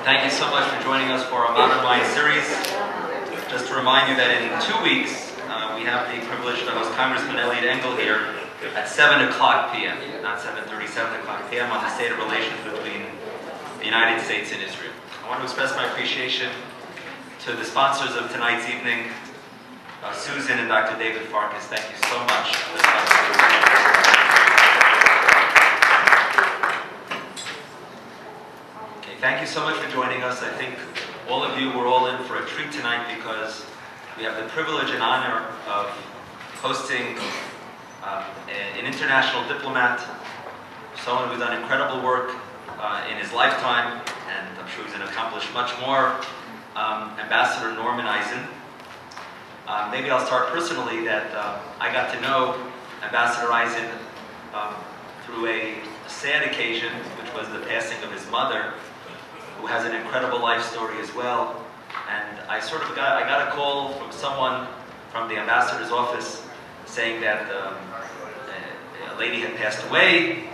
Thank you so much for joining us for our Modern Wine series. Just to remind you that in 2 weeks, we have the privilege to host Congressman Elliot Engel here at 7 o'clock p.m., not 7:30, 7 o'clock p.m. on the state of relations between the United States and Israel. I want to express my appreciation to the sponsors of tonight's evening, Susan and Dr. David Farkas. Thank you so much for the sponsorship. Thank you so much for joining us. I think all of you were all in for a treat tonight because we have the privilege and honor of hosting an international diplomat, someone who's done incredible work in his lifetime, and I'm sure he's going to accomplish much more, Ambassador Norman Eisen. Maybe I'll start personally that I got to know Ambassador Eisen through a sad occasion, which was the passing of his mother, who has an incredible life story as well. And I got a call from someone from the ambassador's office saying that a lady had passed away,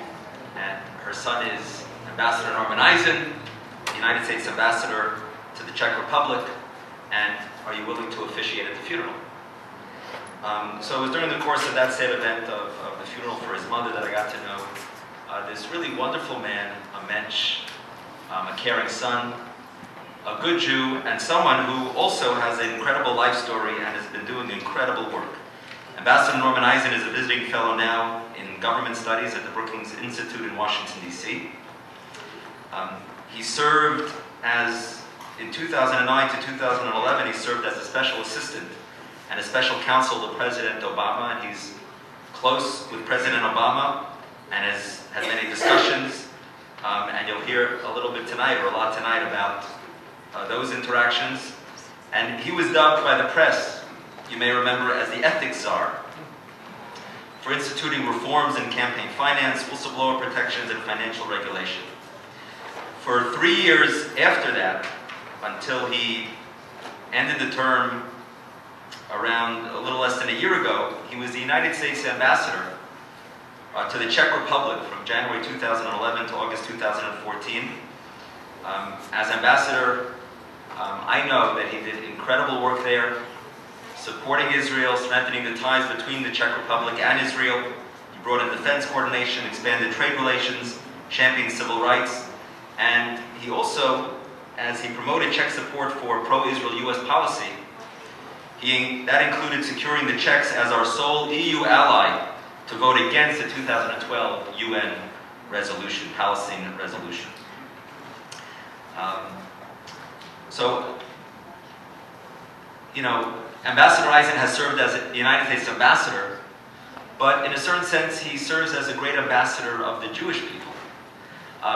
and her son is Ambassador Norman Eisen, United States Ambassador to the Czech Republic, and are you willing to officiate at the funeral? So it was during the course of that sad event of the funeral for his mother that I got to know this really wonderful man, a mensch, a caring son, a good Jew, and someone who also has an incredible life story and has been doing incredible work. Ambassador Norman Eisen is a visiting fellow now in government studies at the Brookings Institute in Washington, D.C. He served as, in 2009 to 2011, he served as a special assistant and a special counsel to President Obama, and he's close with President Obama and has many discussions. And you'll hear a little bit tonight, or a lot tonight, about those interactions. And he was dubbed by the press, you may remember, as the ethics czar for instituting reforms in campaign finance, whistleblower protections, and financial regulation. For 3 years after that, until he ended the term around a little less than a year ago, he was the United States ambassador to the Czech Republic from January 2011 to August 2014. As ambassador, I know that he did incredible work there, supporting Israel, strengthening the ties between the Czech Republic and Israel. He brought in defense coordination, expanded trade relations, championed civil rights, and he also, as he promoted Czech support for pro-Israel U.S. policy, that included securing the Czechs as our sole EU ally to vote against the 2012 UN resolution, Palestine resolution. Ambassador Eisen has served as the United States ambassador, but in a certain sense, he serves as a great ambassador of the Jewish people,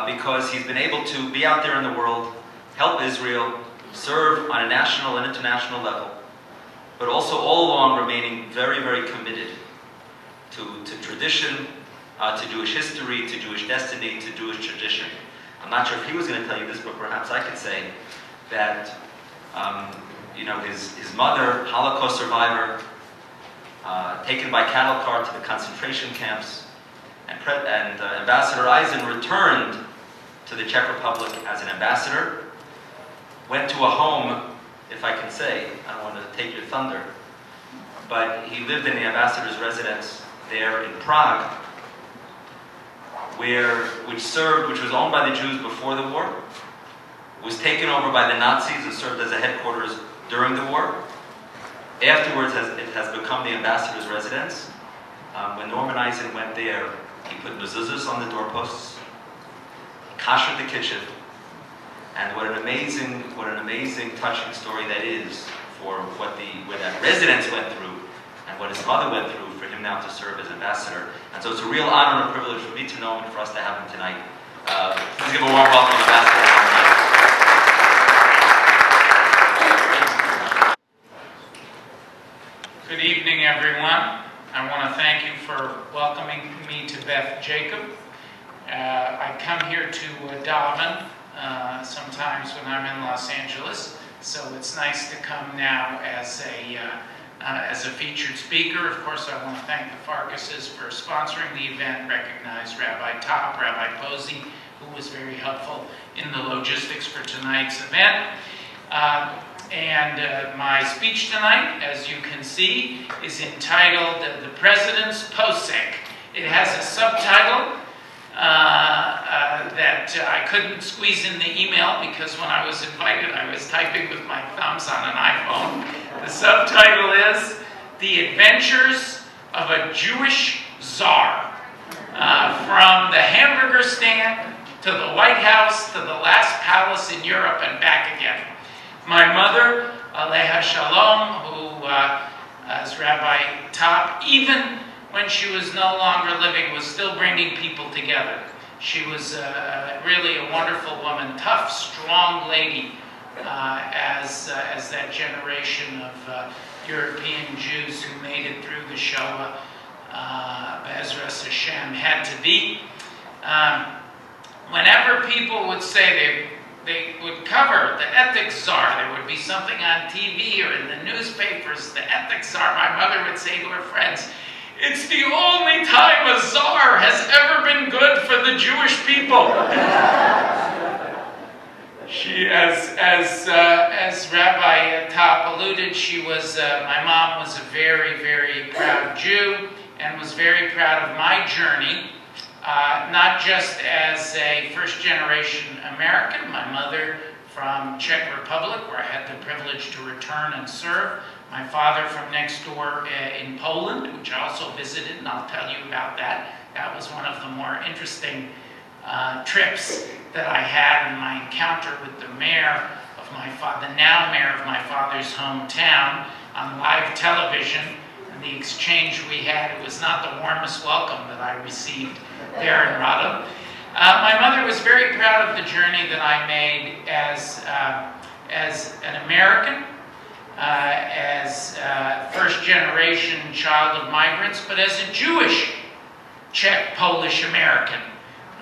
because he's been able to be out there in the world, help Israel, serve on a national and international level, but also all along remaining very, very committed to tradition, to Jewish history, to Jewish destiny, to Jewish tradition. I'm not sure if he was going to tell you this, but perhaps I could say that his mother, Holocaust survivor, taken by cattle cart to the concentration camps, and Ambassador Eisen returned to the Czech Republic as an ambassador, went to a home, if I can say, I don't want to take your thunder, but he lived in the ambassador's residence there in Prague, which was owned by the Jews before the war, was taken over by the Nazis and served as a headquarters during the war. Afterwards, it has become the ambassador's residence. When Norman Eisen went there, he put mezuzahs on the doorposts, kashered the kitchen, and what an amazing, touching story that is for what that residence went through and what his mother went through for him now to serve as ambassador. And so it's a real honor and privilege for me to know him and for us to have him tonight. Please give a warm welcome to Ambassador Norman Eisen. Good evening, everyone. I want to thank you for welcoming me to Beth Jacob. I come here to daven sometimes when I'm in Los Angeles, so it's nice to come now as a featured speaker. Of course, I want to thank the Farkases for sponsoring the event, recognize Rabbi Top, Rabbi Posey who was very helpful in the logistics for tonight's event. My speech tonight, as you can see, is entitled The President's Posek. It has a subtitle that I couldn't squeeze in the email because when I was invited I was typing with my thumbs on an iPhone. The subtitle is The Adventures of a Jewish Czar. From the hamburger stand to the White House to the last palace in Europe and back again. My mother, Aleha Shalom, who as Rabbi Top, even when she was no longer living, was still bringing people together. She was really a wonderful woman, tough, strong lady, as that generation of European Jews who made it through the Shoah, Bezras Hashem, had to be. Whenever people would say they would cover the ethics czar, there would be something on TV or in the newspapers, the ethics czar, my mother would say to her friends, "It's the only time a czar has ever been good for the Jewish people." She, as Rabbi Top alluded, she was, my mom was a very, very proud Jew and was very proud of my journey, not just as a first-generation American, my mother from Czech Republic, where I had the privilege to return and serve, my father from next door in Poland, which I also visited, and I'll tell you about that. That was one of the more interesting trips that I had in my encounter with the mayor of my father, the now mayor of my father's hometown, on live television. And the exchange we had, it was not the warmest welcome that I received there in Radom. My mother was very proud of the journey that I made as an American, as first-generation child of migrants, but as a Jewish Czech Polish American.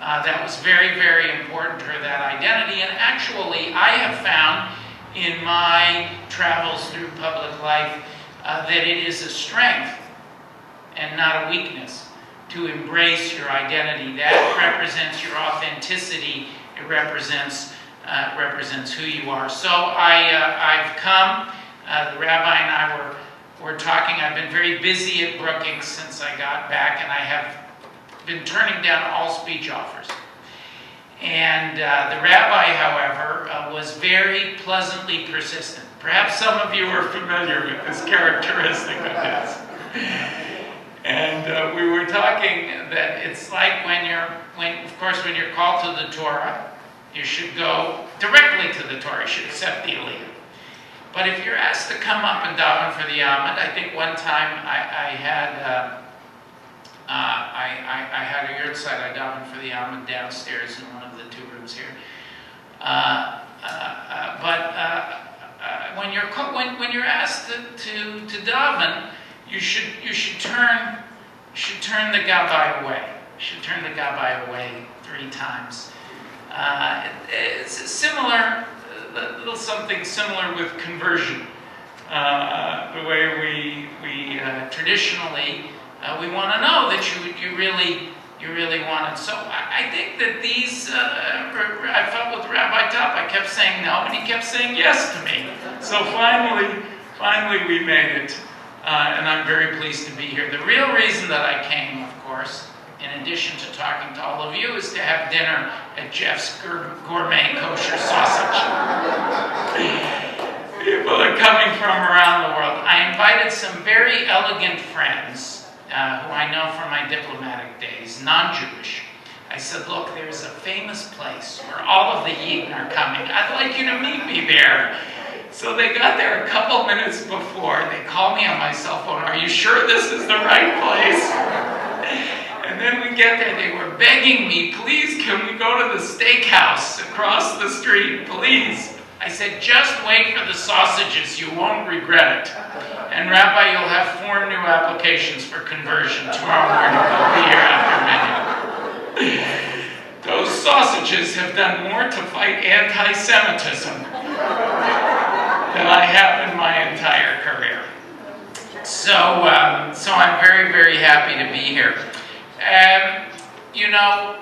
That was very, very important to her, that identity. And actually, I have found in my travels through public life that it is a strength and not a weakness to embrace your identity. That represents your authenticity. It represents who you are. So I've come. The rabbi and I were talking. I've been very busy at Brookings since I got back, and I have been turning down all speech offers. And the rabbi, however, was very pleasantly persistent. Perhaps some of you are familiar with this characteristic of his. And we were talking that it's like when you're called to the Torah, you should go directly to the Torah. You should accept the Aliyah. But if you're asked to come up and daven for the Amud, I think one time I had a yurtzeit. I davened for the Amud downstairs in one of the two rooms here. When you're asked to daven, you should turn the gabbai away. You should turn the gabbai away 3 times. It's similar, a little something similar with conversion. The way we traditionally we want to know that you really want it. So I think that these, I felt with Rabbi Top, I kept saying no, and he kept saying yes to me. So finally we made it, and I'm very pleased to be here. The real reason that I came, of course, in addition to talking to all of you, is to have dinner at Jeff's Gourmet Kosher Sausage. People are coming from around the world. I invited some very elegant friends who I know from my diplomatic days, non-Jewish. I said, look, there's a famous place where all of the Yidden are coming. I'd like you to meet me there. So they got there a couple minutes before. They called me on my cell phone. Are you sure this is the right place? And then we get there. They were begging me, please, can we go to the steakhouse across the street, please? I said, just wait for the sausages. You won't regret it. And Rabbi, you'll have 4 new applications for conversion tomorrow morning. I'll be here after midnight. Those sausages have done more to fight anti-Semitism than I have in my entire career. So I'm very, very happy to be here. You know,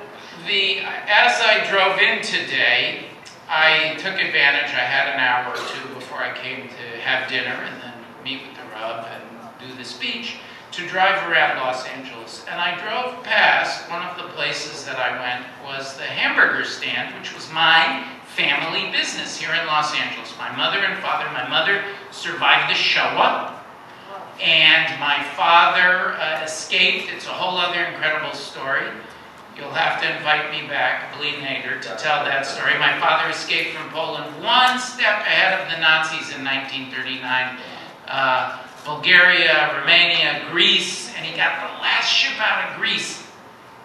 as I drove in today, I took advantage. I had an hour or two before I came to have dinner and then meet with the Rub and do the speech, to drive around Los Angeles. And I drove past, one of the places that I went was the hamburger stand, which was my family business here in Los Angeles. My mother and father, my mother survived the Shoah, and my father escaped. It's a whole other incredible story. You'll have to invite me back, Blee Nader, to tell that story. My father escaped from Poland one step ahead of the Nazis in 1939. Bulgaria, Romania, Greece, and he got the last ship out of Greece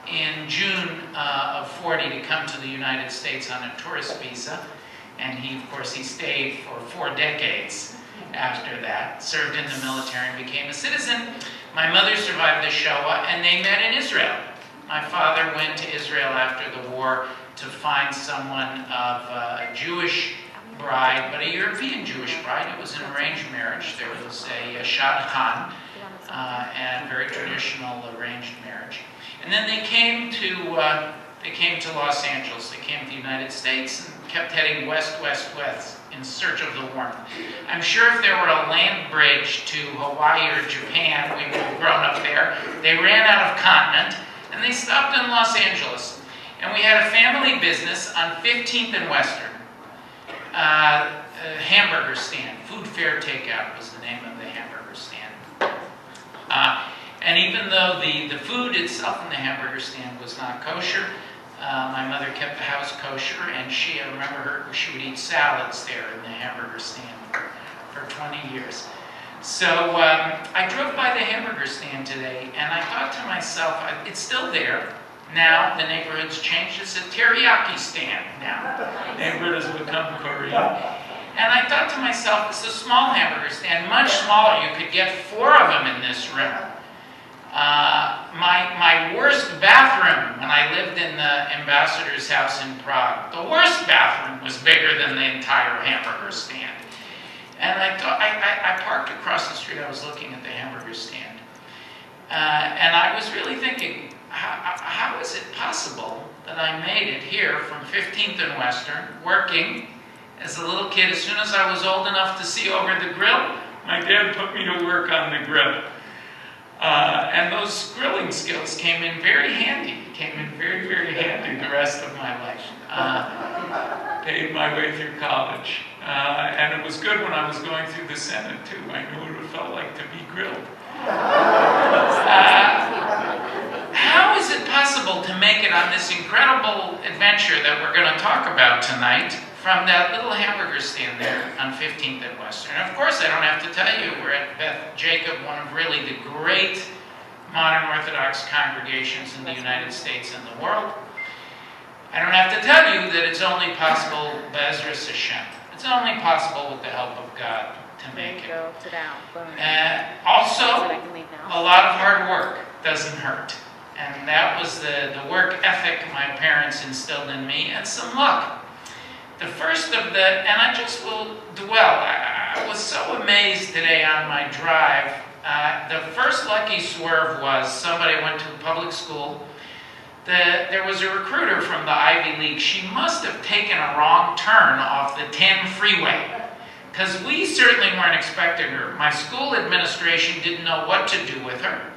in June of 40 to come to the United States on a tourist visa. And he, of course, he stayed for 4 decades after that, served in the military and became a citizen. My mother survived the Shoah, and they met in Israel. My father went to Israel after the war to find someone of a Jewish bride, but a European Jewish bride. It was an arranged marriage. There was a Shad Khan, and very traditional arranged marriage. And then they came to Los Angeles. They came to the United States and kept heading west, west, west in search of the warmth. I'm sure if there were a land bridge to Hawaii or Japan, we would have grown up there. They ran out of continent, and they stopped in Los Angeles. And we had a family business on 15th and Western. A hamburger stand. Food Fair Takeout was the name of the hamburger stand. And even though the food itself in the hamburger stand was not kosher, my mother kept the house kosher, and I remember her, she would eat salads there in the hamburger stand for 20 years. So I drove by the hamburger stand today, and I thought to myself, it's still there. Now the neighborhood's changed. It's a teriyaki stand now. The neighborhood has become Korean. And I thought to myself, it's a small hamburger stand, much smaller. You could get 4 of them in this room. My worst bathroom when I lived in the ambassador's house in Prague, the worst bathroom was bigger than the entire hamburger stand. And I thought, I parked across the street. I was looking at the hamburger stand. And I was really thinking, how is it possible that I made it here from 15th and Western, working as a little kid? As soon as I was old enough to see over the grill, my dad put me to work on the grill. And those grilling skills came in very handy, very, very handy the rest of my life. Paid my way through college. And it was good when I was going through the Senate, too. I knew what it felt like to be grilled. How is it possible to make it on this incredible adventure that we're going to talk about tonight from that little hamburger stand there on 15th and Western? Of course, I don't have to tell you, we're at Beth Jacob, one of really the great modern Orthodox congregations in the United States and the world. I don't have to tell you that it's only possible, Be'ezras Hashem. It's only possible with the help of God to make it. Also, a lot of hard work doesn't hurt. And that was the work ethic my parents instilled in me, and some luck. The first of and I just will dwell, I was so amazed today on my drive. The first lucky swerve was somebody went to public school. There was a recruiter from the Ivy League. She must have taken a wrong turn off the 10 freeway, because we certainly weren't expecting her. My school administration didn't know what to do with her.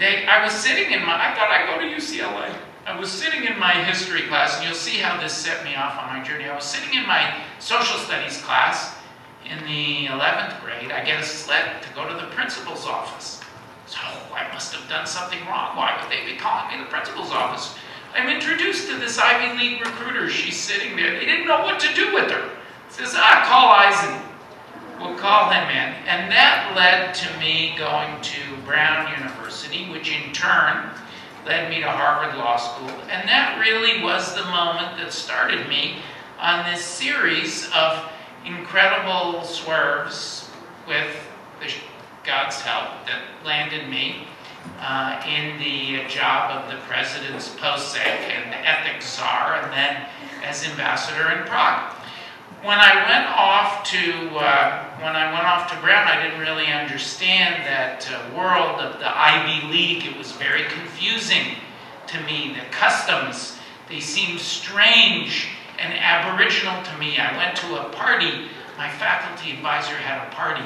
I was sitting in I thought I'd go to UCLA. I was sitting in my history class, and you'll see how this set me off on my journey. I was sitting in my social studies class in the 11th grade. I get a slip to go to the principal's office. So I must have done something wrong. Why would they be calling me the principal's office? I'm introduced to this Ivy League recruiter. She's sitting there. They didn't know what to do with her. Says, call Eisen. We'll call him in. And that led to me going to Brown University, which in turn led me to Harvard Law School. And that really was the moment that started me on this series of incredible swerves with God's help that landed me in the job of the president's Posek and the ethics czar, and then as ambassador in Prague. When I went off to Brown, I didn't really understand that world of the Ivy League. It was very confusing to me. The customs, They seemed strange and aboriginal to me. I went to a party. My faculty advisor had a party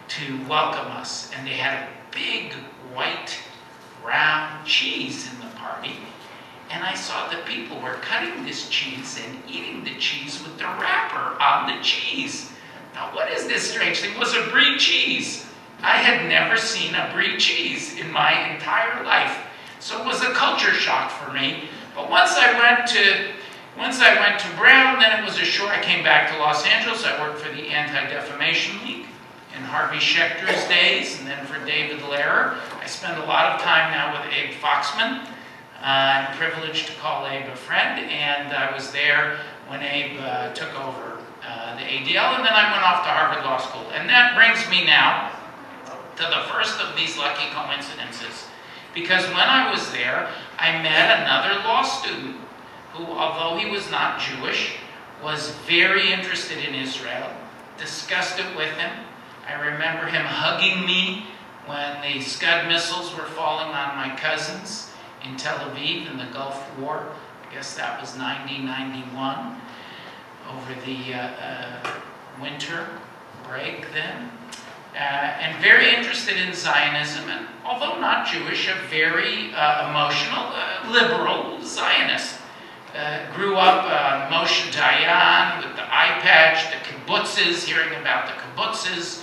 to welcome us, and they had a big white round cheese in the party. And I saw that people were cutting this cheese and eating the cheese with the wrapper on the cheese. Now, what is this strange thing? It was a brie cheese. I had never seen a brie cheese in my entire life. So it was a culture shock for me. But once I went to Brown, then it was I came back to Los Angeles. I worked for the Anti-Defamation League in Harvey Schechter's days, and then for David Lehrer. I spend a lot of time now with Abe Foxman. I'm privileged to call Abe a friend, and I was there when Abe took over the ADL, and then I went off to Harvard Law School. And that brings me now to the first of these lucky coincidences, because when I was there, I met another law student who, although he was not Jewish, was very interested in Israel, discussed it with him. I remember him hugging me when the Scud missiles were falling on my cousins in Tel Aviv in the Gulf War. I guess that was 1991, over the winter break then. And very interested in Zionism, and although not Jewish, a very emotional, liberal Zionist. Grew up Moshe Dayan with the eye patch, the kibbutzes, hearing about the kibbutzes,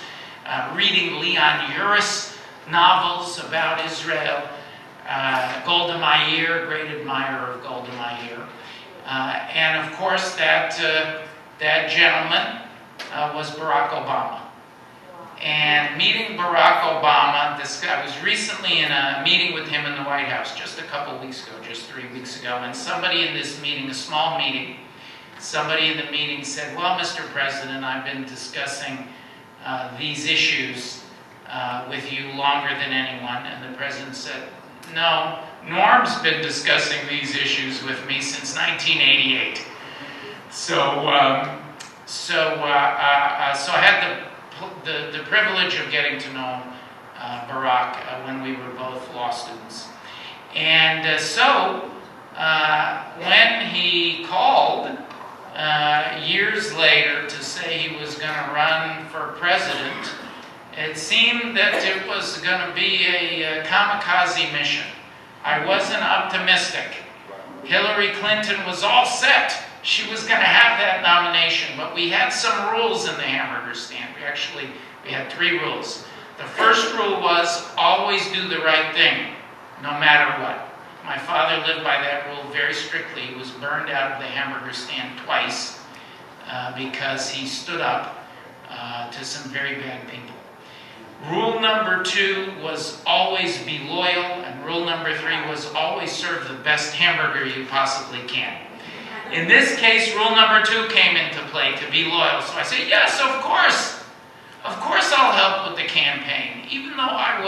reading Leon Uris novels about Israel, Golda Meir, great admirer of Golda Meir. And of course, that gentleman was Barack Obama. And meeting Barack Obama, I was recently in a meeting with him in the White House just a couple weeks ago, just 3 weeks ago, and somebody in this meeting, a small meeting, somebody in the meeting said, well, Mr. President, I've been discussing these issues with you longer than anyone. And the President said, no, Norm's been discussing these issues with me since 1988. So I had the privilege of getting to know Barack when we were both law students. And so when he called years later to say he was going to run for president, it seemed that it was going to be a kamikaze mission. I wasn't optimistic. Hillary Clinton was all set. She was going to have that nomination, but we had some rules in the hamburger stand. We had 3 rules. The first rule was always do the right thing, no matter what. My father lived by that rule very strictly. He was burned out of the hamburger stand twice because he stood up to some very bad people. Rule number 2 was always be loyal, and rule number 3 was always serve the best hamburger you possibly can. In this case, rule number 2 came into play, to be loyal. So I said, yes, of course. Of course I'll help with the campaign, even though I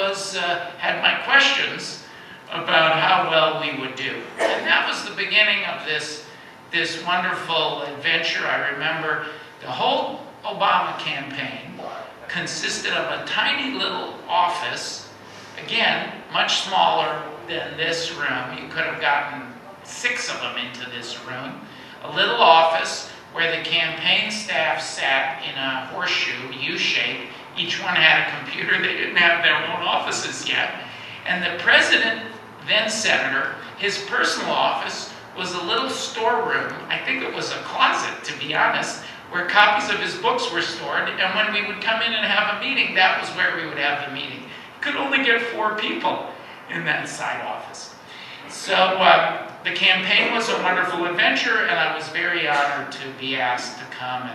had my questions about how well we would do. And that was the beginning of this wonderful adventure. I remember the whole Obama campaign consisted of a tiny little office, again, much smaller than this room. You could have gotten 6 of them into this room. A little office where the campaign staff sat in a horseshoe, U-shape. Each one had a computer. They didn't have their own offices yet. And the president, then senator, his personal office was a little storeroom. I think it was a closet, to be honest, where copies of his books were stored. And when we would come in and have a meeting, that was where we would have the meeting. Could only get 4 people in that side office. So the campaign was a wonderful adventure, and I was very honored to be asked to come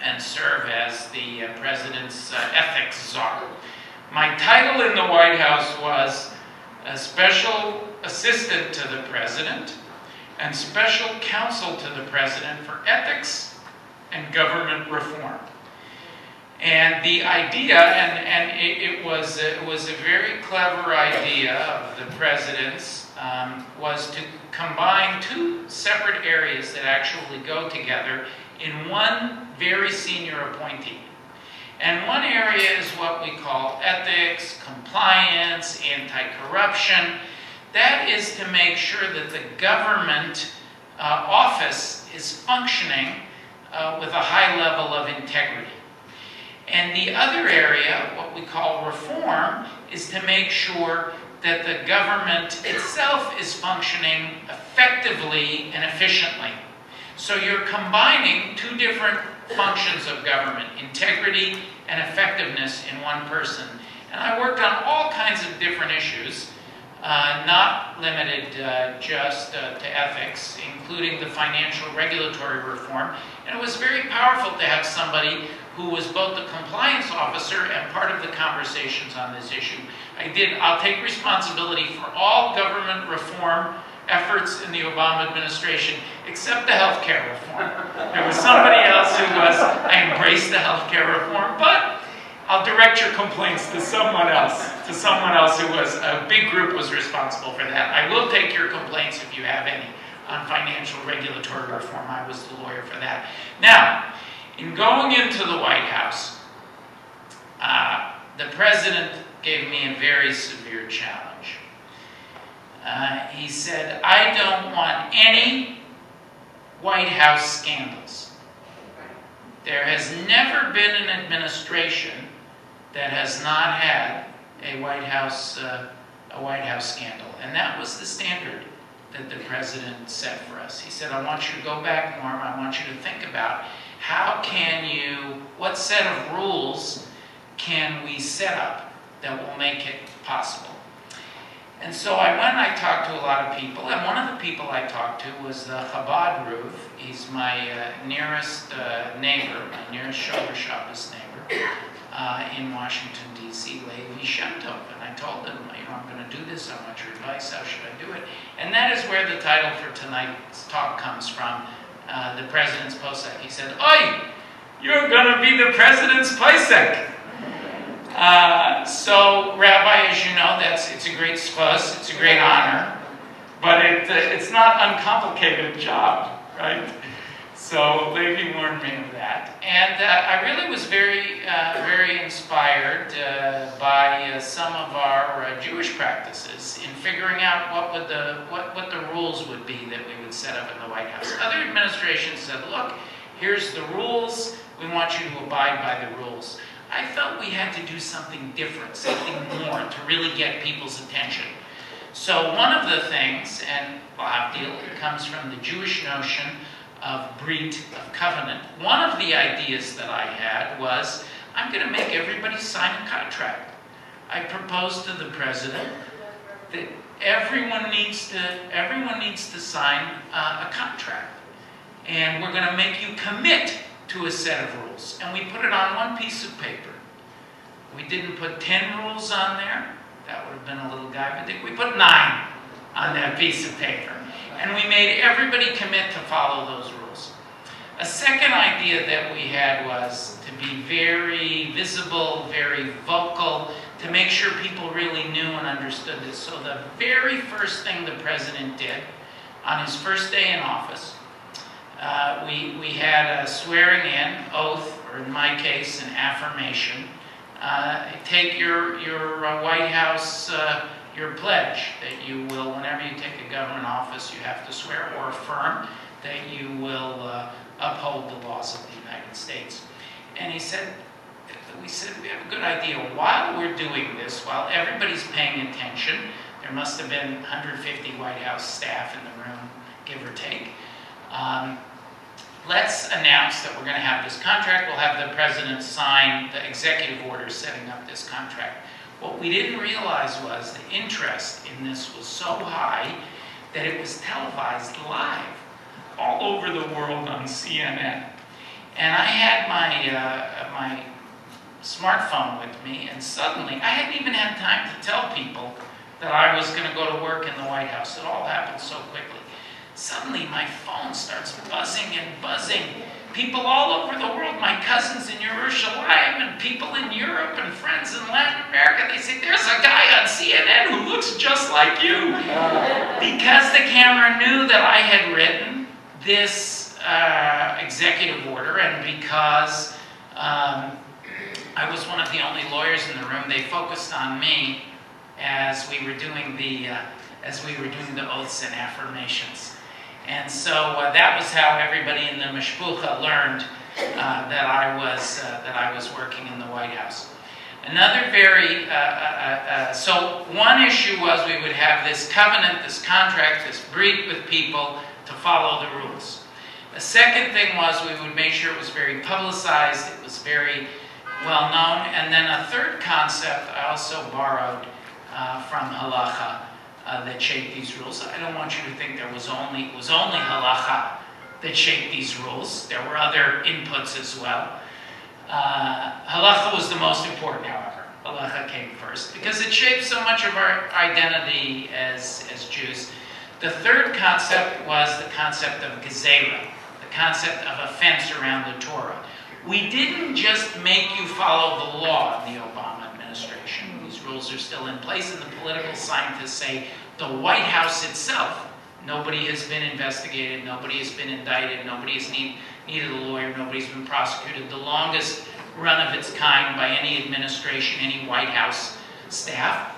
and serve as the president's ethics czar. My title in the White House was a special assistant to the president and special counsel to the president for ethics and government reform. And the idea, and it was a very clever idea of the president's, was to combine 2 separate areas that actually go together in one very senior appointee. And one area is what we call ethics, compliance, anti-corruption. That is to make sure that the government office is functioning with a high level of integrity. And the other area, what we call reform, is to make sure that the government itself is functioning effectively and efficiently. So you're combining two different functions of government, integrity and effectiveness in one person. And I worked on all kinds of different issues, not limited just to ethics, including the financial regulatory reform. And it was very powerful to have somebody who was both the compliance officer and part of the conversations on this issue. I'll take responsibility for all government reform efforts in the Obama administration, except the healthcare reform. There was somebody else I embraced the healthcare reform, but I'll direct your complaints to someone else who was, a big group was responsible for that. I will take your complaints if you have any on financial regulatory reform. I was the lawyer for that. Now, in going into the White House, the president gave me a very severe challenge. He said, I don't want any White House scandals. There has never been an administration that has not had a White House scandal. And that was the standard that the president set for us. He said, I want you to go back, Norm, I want you to think about what set of rules can we set up that will make it possible? And so I went and I talked to a lot of people, and one of the people I talked to was the Chabad Ruv. He's my nearest neighbor, my nearest shoulder shabbos neighbor in Washington, D.C., Levi Shem Tov. And I told him, I'm going to do this, I want your advice, how should I do it? And that is where the title for tonight's talk comes from, the president's Posek. He said, Oi, you're going to be the president's Posek. So, Rabbi, as you know, it's a great schos, it's a great honor, but it's not an uncomplicated job, right? So, Levi warned me of that. And I really was very, very inspired by some of our Jewish practices in figuring out what the rules would be that we would set up in the White House. Other administrations said, look, here's the rules, we want you to abide by the rules. I felt we had to do something different, something more to really get people's attention. So one of the things, and it comes from the Jewish notion of brit, of covenant. One of the ideas that I had was, I'm going to make everybody sign a contract. I proposed to the president that everyone needs to sign a contract. And we're going to make you commit to a set of rules. And we put it on one piece of paper. We didn't put 10 rules on there. That would have been a little guy. But we put 9 on that piece of paper. And we made everybody commit to follow those rules. A second idea that we had was to be very visible, very vocal, to make sure people really knew and understood this. So the very first thing the president did on his first day in office, we had a swearing-in oath, or in my case, an affirmation. Take your White House, your pledge that you will, whenever you take a government office, you have to swear or affirm that you will uphold the laws of the United States. And we said, we have a good idea. While we're doing this, while everybody's paying attention, there must have been 150 White House staff in the room, give or take. Let's announce that we're going to have this contract. We'll have the president sign the executive order setting up this contract. What we didn't realize was the interest in this was so high that it was televised live all over the world on CNN. And I had my smartphone with me, and suddenly, I hadn't even had time to tell people that I was going to go to work in the White House. It all happened so quickly. Suddenly, my phone starts buzzing and buzzing. People all over the world, my cousins in Jerusalem and people in Europe and friends in Latin America, they say, there's a guy on CNN who looks just like you. Because the camera knew that I had written this executive order, and because I was one of the only lawyers in the room, they focused on me as we were doing the as we were doing the oaths and affirmations. And so that was how everybody in the mishpucha learned that I was working in the White House. Another so one issue was we would have this covenant, this contract, this breed with people to follow the rules. The second thing was we would make sure it was very publicized, it was very well known. And then a third concept I also borrowed from halacha that shaped these rules. I don't want you to think it was only halacha that shaped these rules. There were other inputs as well. Halacha was the most important, however. Halacha came first because it shapes so much of our identity as Jews. The third concept was the concept of gezerah, the concept of a fence around the Torah. We didn't just make you follow the law in the Obama administration. These rules are still in place, and the political scientists say the White House itself, nobody has been investigated, nobody has been indicted, nobody has needed a lawyer, nobody's been prosecuted. The longest run of its kind by any administration, any White House staff.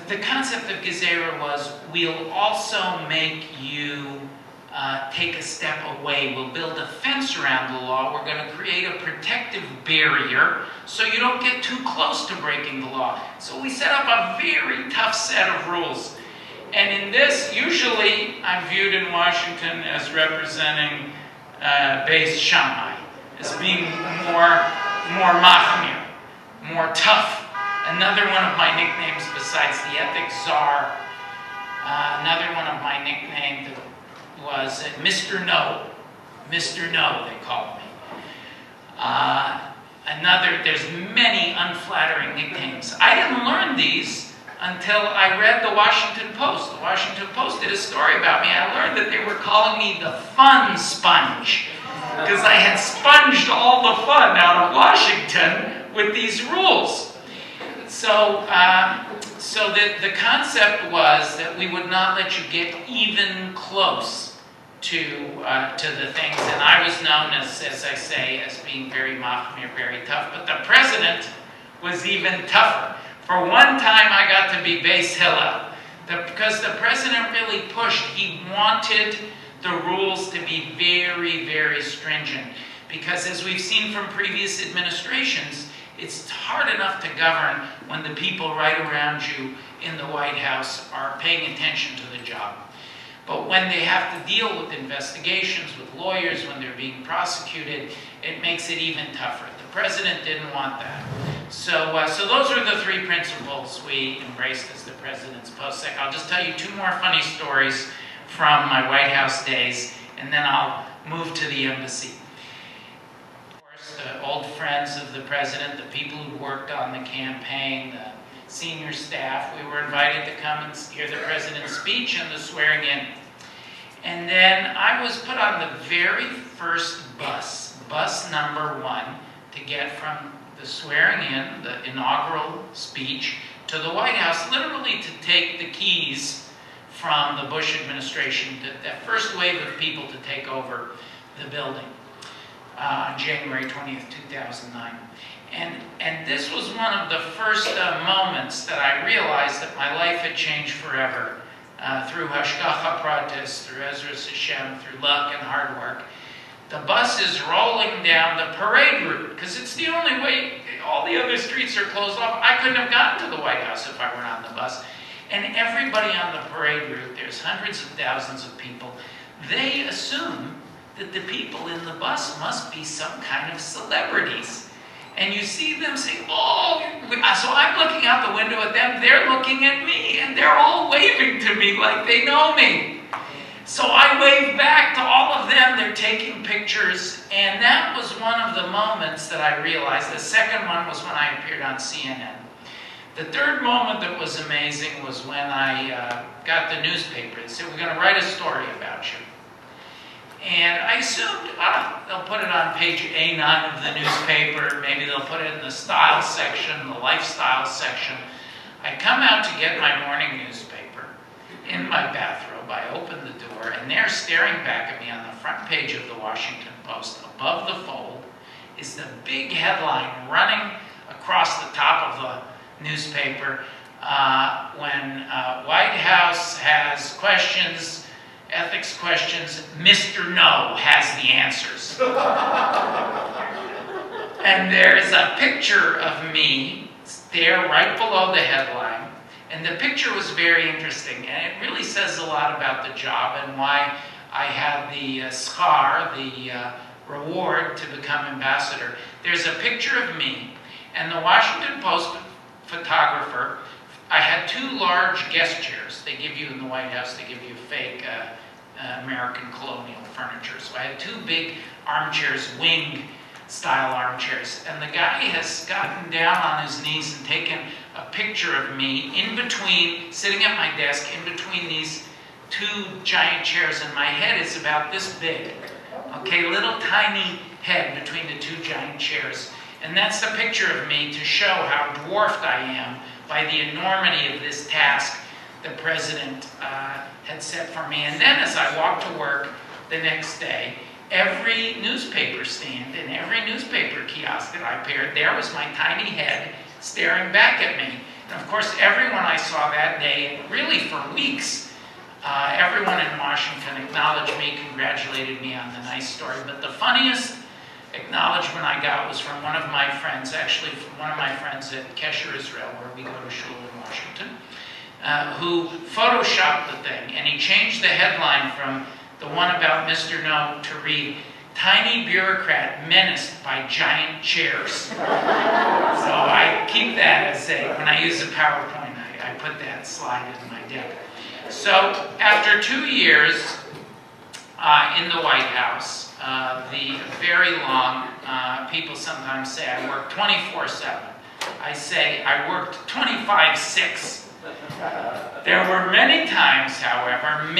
The concept of gezerah was, we'll also make you take a step away. We'll build a fence around the law. We're going to create a protective barrier so you don't get too close to breaking the law. So we set up a very tough set of rules. And in this, usually I'm viewed in Washington as representing Beis Shammai, as being more machmir, more tough. Another one of my nicknames besides the ethics czar, another one of my nicknames was Mr. No. Mr. No, they called me. There's many unflattering nicknames. I didn't learn these until I read the Washington Post. The Washington Post did a story about me. I learned that they were calling me the fun sponge because I had sponged all the fun out of Washington with these rules. So the concept was that we would not let you get even close to the things, and I was known as I say, as being very machmir, very tough. But the president was even tougher. For one time, I got to be Beis Hillel, because the president really pushed. He wanted the rules to be very, very stringent, because as we've seen from previous administrations, it's hard enough to govern when the people right around you in the White House are paying attention to the job. But when they have to deal with investigations, with lawyers, when they're being prosecuted, it makes it even tougher. The president didn't want that. So those are the three principles we embraced as the president's Posek. I'll just tell you two more funny stories from my White House days, and then I'll move to the embassy. Of course, the old friends of the president, the people who worked on the campaign, the senior staff, we were invited to come and hear the president's speech and the swearing in. And then I was put on the very first bus number 1, to get from the swearing in, the inaugural speech, to the White House, literally to take the keys from the Bush administration, that first wave of people to take over the building on January 20th, 2009. And this was one of the first moments that I realized that my life had changed forever through Hashgacha Pratis, through Ezras Hashem, through luck and hard work. The bus is rolling down the parade route because it's the only way. All the other streets are closed off. I couldn't have gotten to the White House if I weren't on the bus. And everybody on the parade route, there's hundreds of thousands of people, they assume that the people in the bus must be some kind of celebrities. And you see them saying, oh, so I'm looking out the window at them, they're looking at me, and they're all waving to me like they know me. So I wave back to all of them, they're taking pictures, and that was one of the moments that I realized. The second one was when I appeared on CNN. The third moment that was amazing was when I got the newspaper. They said, we're going to write a story about you. And I assumed, they'll put it on page A9 of the newspaper, maybe they'll put it in the style section, the lifestyle section. I come out to get my morning newspaper in my bathrobe. I open the door, and there staring back at me on the front page of the Washington Post, above the fold, is the big headline running across the top of the newspaper. when White House has questions, ethics questions, Mr. No has the answers. And there's a picture of me there right below the headline. And the picture was very interesting. And it really says a lot about the job and why I had the schar, the reward to become ambassador. There's a picture of me, and the Washington Post photographer, I had 2 large guest chairs. They give you in the White House, they give you fake American colonial furniture. So I had 2 big armchairs, wing-style armchairs. And the guy has gotten down on his knees and taken a picture of me in between, sitting at my desk, in between these 2 giant chairs, and my head is about this big. Okay, little tiny head between the 2 giant chairs. And that's a picture of me to show how dwarfed I am by the enormity of this task the president had set for me. And then as I walked to work the next day, every newspaper stand and every newspaper kiosk that I appeared, there was my tiny head staring back at me. And of course, everyone I saw that day, and really for weeks, everyone in Washington acknowledged me, congratulated me on the nice story. But the funniest acknowledgement I got was from one of my friends, actually from one of my friends at Kesher, Israel, where we go to shul in Washington, who photoshopped the thing. And he changed the headline from the one about Mr. No to read, "Tiny bureaucrat menaced by giant chairs." So I keep that as when I use a PowerPoint, I put that slide in my deck. So after 2 years in the White House, the very long, people sometimes say I work 24/7. I say I worked 25/6. There were many times, however, when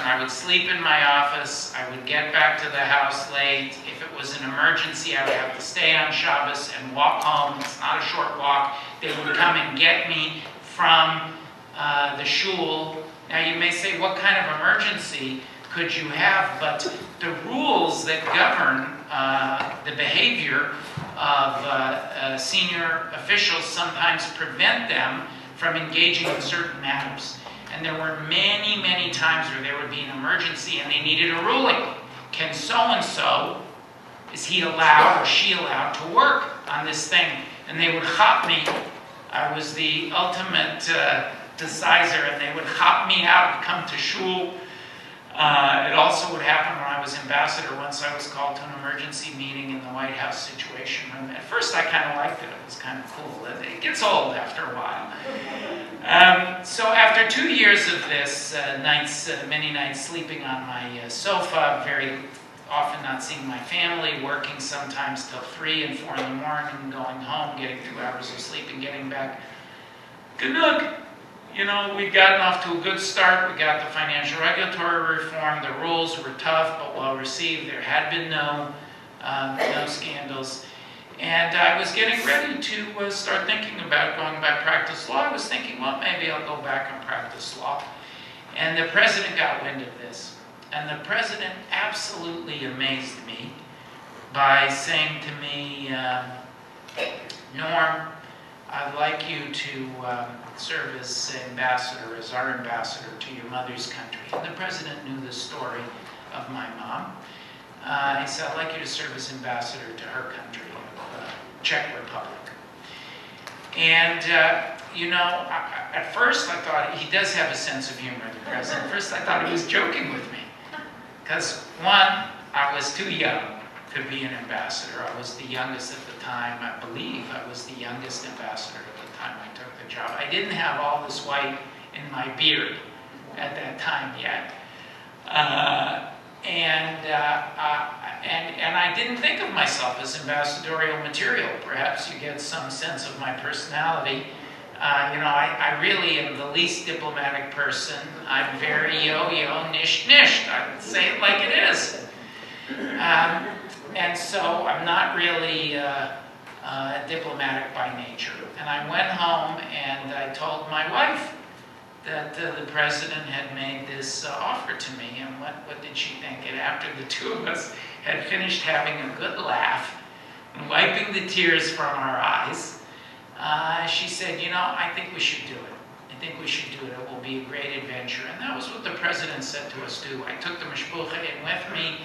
I would sleep in my office, I would get back to the house late. If it was an emergency, I would have to stay on Shabbos and walk home. It's not a short walk. They would come and get me from the shul. Now you may say, what kind of emergency could you have? But the rules that govern the behavior of senior officials sometimes prevent them from engaging in certain matters. And there were many, many times where there would be an emergency and they needed a ruling. Can so-and-so, is he allowed or she allowed to work on this thing? And they would hop me. I was the ultimate decider, and they would hop me out and come to shul. It also would happen when I was ambassador. Once I was called to an emergency meeting in the White House Situation Room. At first I kind of liked it. It was kind of cool. It gets old after a while. So after 2 years of this, many nights sleeping on my sofa, very often not seeing my family, working sometimes till 3 and 4 in the morning, going home, getting 2 hours of sleep and getting back. Good luck. You know, we'd gotten off to a good start. We got the financial regulatory reform. The rules were tough but well received. There had been no scandals. And I was getting ready to start thinking about going back to practice law. I was thinking, well, maybe I'll go back and practice law. And the president got wind of this. And the president absolutely amazed me by saying to me, Norm, I'd like you to serve as ambassador, as our ambassador to your mother's country. And the president knew the story of my mom. He said, I'd like you to serve as ambassador to her country, Czech Republic. And, you know, at first I thought, he does have a sense of humor, the president. At first I thought he was joking with me. Because, one, I was too young to be an ambassador. I was the youngest at the time. I believe I was the youngest ambassador at the time I took the job. I didn't have all this white in my beard at that time yet. And I didn't think of myself as ambassadorial material. Perhaps you get some sense of my personality. You know, I really am the least diplomatic person. I'm very yo-yo, nish-nish. I say it like it is. And so I'm not really diplomatic by nature. And I went home and I told my wife that the president had made this offer to me. And what did she think? And after the two of us had finished having a good laugh and wiping the tears from our eyes, she said, you know, I think we should do it. I think we should do it. It will be a great adventure. And that was what the president said to us too. I took the mishpucha in with me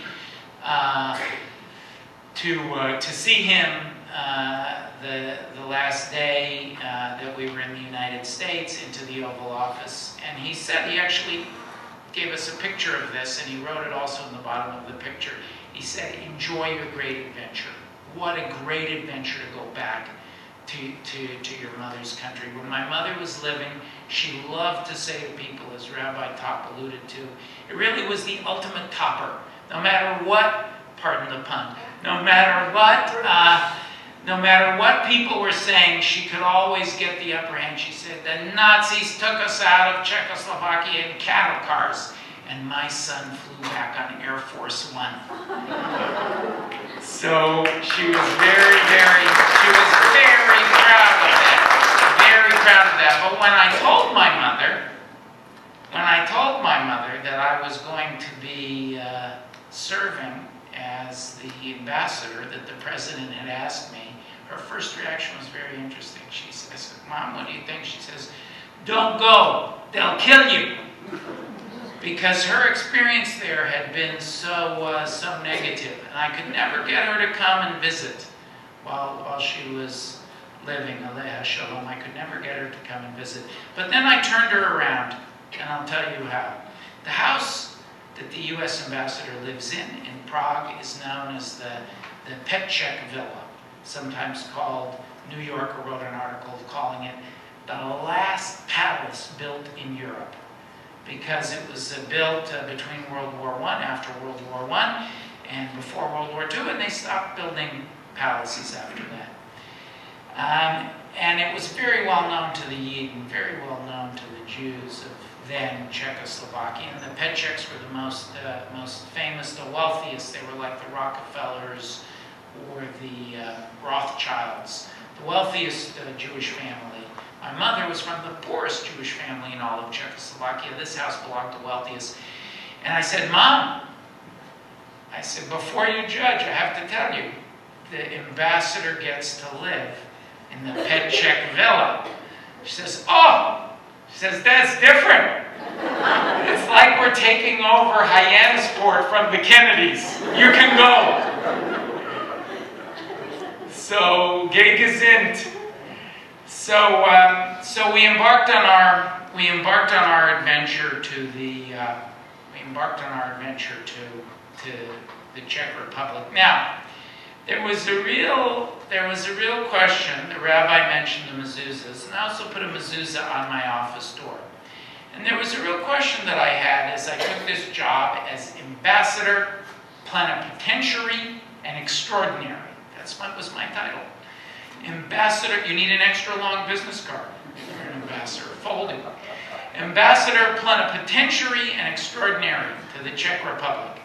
to see him the last day that we were in the United States, into the Oval Office. And he said, he actually gave us a picture of this, and he wrote it also in the bottom of the picture. He said, enjoy your great adventure. What a great adventure to go back to your mother's country. When my mother was living, she loved to say to people, as Rabbi Top alluded to, it really was the ultimate topper. No matter what, pardon the pun, no matter what people were saying, she could always get the upper hand. She said, the Nazis took us out of Czechoslovakia in cattle cars, and my son flew back on Air Force One. So she was very proud of that. Very proud of that. But when I told my mother that I was going to be serving as the ambassador that the president had asked me, her first reaction was very interesting. She says, Mom, what do you think? She says, don't go. They'll kill you. Because her experience there had been so negative, and I could never get her to come and visit while she was living, Aleha Shalom. I could never get her to come and visit. But then I turned her around, and I'll tell you how. The house that the U.S. ambassador lives in Prague is known as the Posek Villa, sometimes called, New Yorker wrote an article calling it the last palace built in Europe, because it was built between World War I, after World War I, and before World War II, and they stopped building palaces after that. And it was very well known to the Yidden, very well known to the Jews of then Czechoslovakia. And the Poseks were the most famous, the wealthiest. They were like the Rockefellers or the Rothschilds, the wealthiest Jewish family. My mother was from the poorest Jewish family in all of Czechoslovakia. This house belonged to the wealthiest. And I said, Mom, I said, before you judge, I have to tell you, the ambassador gets to live in the Posek Villa. She says, oh, she says, that's different. It's like we're taking over Hyannisport from the Kennedys. You can go. So, gegesinnt. So we embarked on our adventure to the the Czech Republic. Now, there was a real question. The rabbi mentioned the mezuzahs, and I also put a mezuzah on my office door. And there was a real question that I had as I took this job as ambassador, plenipotentiary, and extraordinary. That was my title. Ambassador, you need an extra long business card. You're an ambassador, folded. Ambassador, plenipotentiary, and extraordinary to the Czech Republic.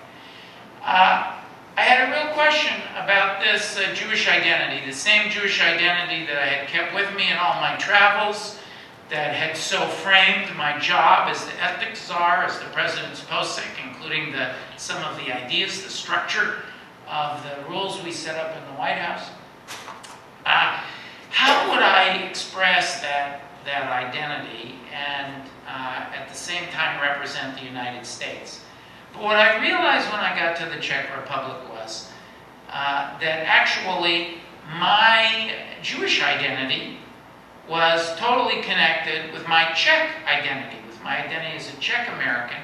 I had a real question about this Jewish identity, the same Jewish identity that I had kept with me in all my travels, that had so framed my job as the ethics czar, as the president's Posek, including some of the ideas, the structure of the rules we set up in the White House. How would I express that identity and at the same time represent the United States? But what I realized when I got to the Czech Republic was that actually my Jewish identity was totally connected with my Czech identity, with my identity as a Czech American.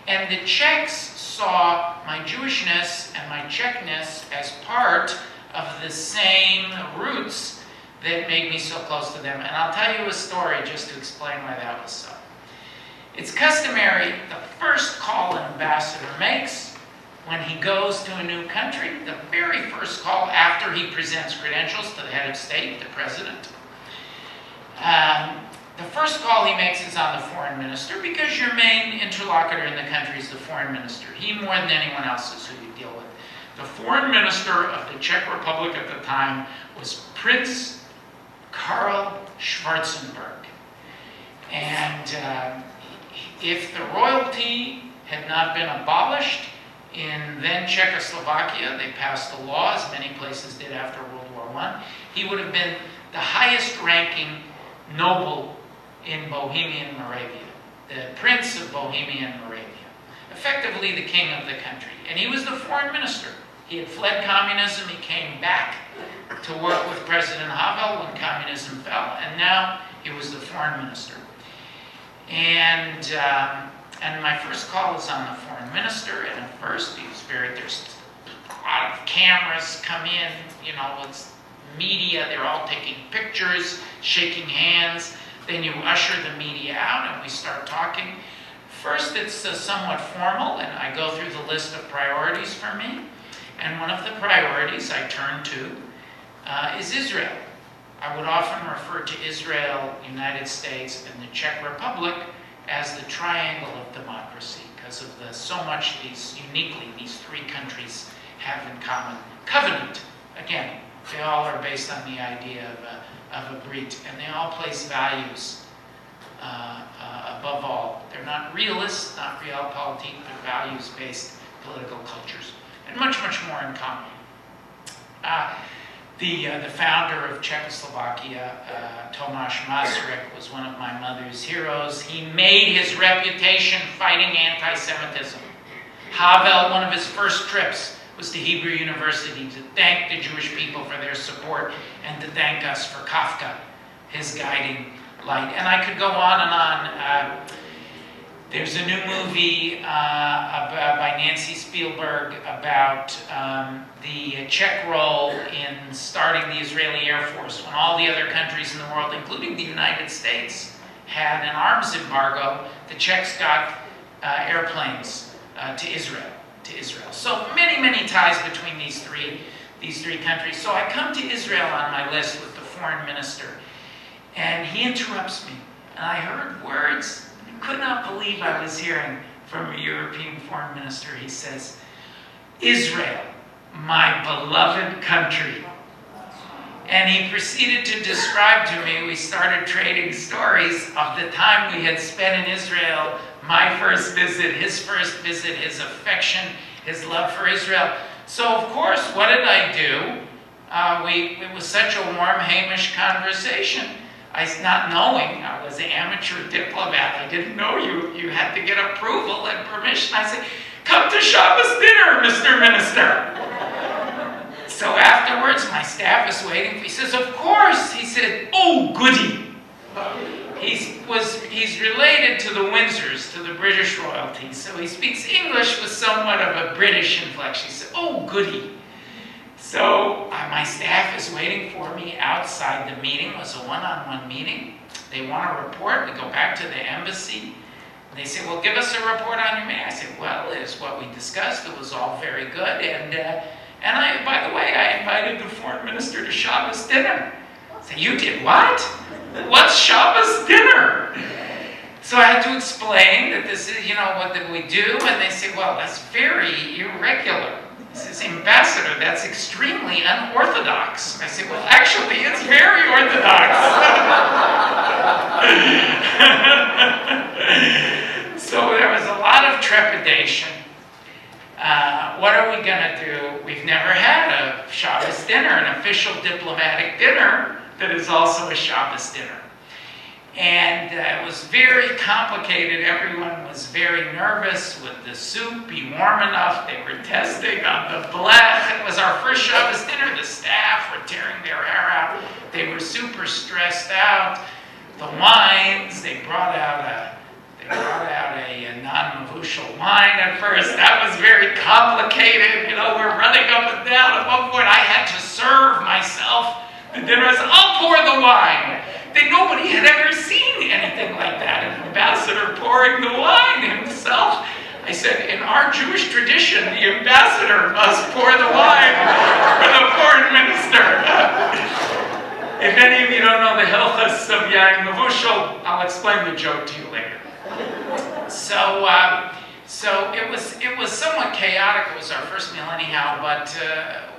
And the Czechs saw my Jewishness and my Czechness as part of the same roots that made me so close to them. And I'll tell you a story just to explain why that was so. It's customary, the first call an ambassador makes when he goes to a new country, the very first call after he presents credentials to the head of state, the president, the first call he makes is on the foreign minister, because your main interlocutor in the country is the foreign minister. He, more than anyone else, is who you deal with. The foreign minister of the Czech Republic at the time was Prince Karl Schwarzenberg. And if the royalty had not been abolished in then Czechoslovakia, they passed a law, as many places did after World War I, he would have been the highest ranking noble in Bohemian Moravia, the Prince of Bohemian Moravia, effectively the king of the country. And he was the foreign minister. He had fled communism, he came back to work with President Havel when communism fell, and now he was the foreign minister. And my first call was on the foreign minister, and at first he was there's a lot of cameras come in, you know, it's media, they're all taking pictures, shaking hands. Then you usher the media out and we start talking. First it's somewhat formal, and I go through the list of priorities for me. And one of the priorities I turn to is Israel. I would often refer to Israel, United States, and the Czech Republic as the triangle of democracy because of so much uniquely these three countries have in common. Covenant, again, they all are based on the idea of a brit, and they all place values above all. They're not realists, not realpolitik, but values-based political cultures, and much, much more in common. The founder of Czechoslovakia, Tomáš Masaryk, was one of my mother's heroes. He made his reputation fighting anti-Semitism. Havel, one of his first trips, was to Hebrew University to thank the Jewish people for their support and to thank us for Kafka, his guiding light. And I could go on and on. There's a new movie by Nancy Spielberg about the Czech role in starting the Israeli Air Force when all the other countries in the world, including the United States, had an arms embargo. The Czechs got airplanes to Israel. So many, many ties between these three countries. So I come to Israel on my list with the foreign minister, and he interrupts me. And I heard words I could not believe I was hearing from a European foreign minister. He says, "Israel, my beloved country." And he proceeded to describe to me, we started trading stories of the time we had spent in Israel, my first visit, his affection, his love for Israel. So of course, what did I do? It was such a warm, Hamish conversation. Not knowing, I was an amateur diplomat. I didn't know you had to get approval and permission. I said, "Come to Shabbos dinner, Mr. Minister." So afterwards, my staff is waiting. He says, "Of course." He said, "Oh, goody." He's related to the Windsors, to the British royalty. So he speaks English with somewhat of a British inflection. He said, "Oh, goody." So my staff is waiting for me outside the meeting. It was a one-on-one meeting. They want a report. We go back to the embassy. They say, "Well, give us a report on your meeting." I said, "Well, it's what we discussed. It was all very good. And by the way, I invited the foreign minister to Shabbos dinner." I said, "You did what? What's Shabbos dinner?" So I had to explain that this is, what did we do? And they say, "Well, that's very irregular." He says, "Ambassador, that's extremely unorthodox." I said, "Well, actually, it's very orthodox." So there was a lot of trepidation. What are we going to do? We've never had a Shabbos dinner, an official diplomatic dinner that is also a Shabbos dinner. And it was very complicated. Everyone was very nervous. Would the soup be warm enough? They were testing on the blech. It was our first Shabbos dinner. The staff were tearing their hair out. They were super stressed out. The wines, they brought out a non-mavushal wine at first. That was very complicated. We're running up and down. At one point, I had to serve myself the dinner. I said, "I'll pour the wine." Nobody had ever seen anything like that. An ambassador pouring the wine himself. I said, "In our Jewish tradition, the ambassador must pour the wine for the foreign minister." If any of you don't know the Hilchos of Yain Mavushal, I'll explain the joke to you later. So it was somewhat chaotic. It was our first meal anyhow, but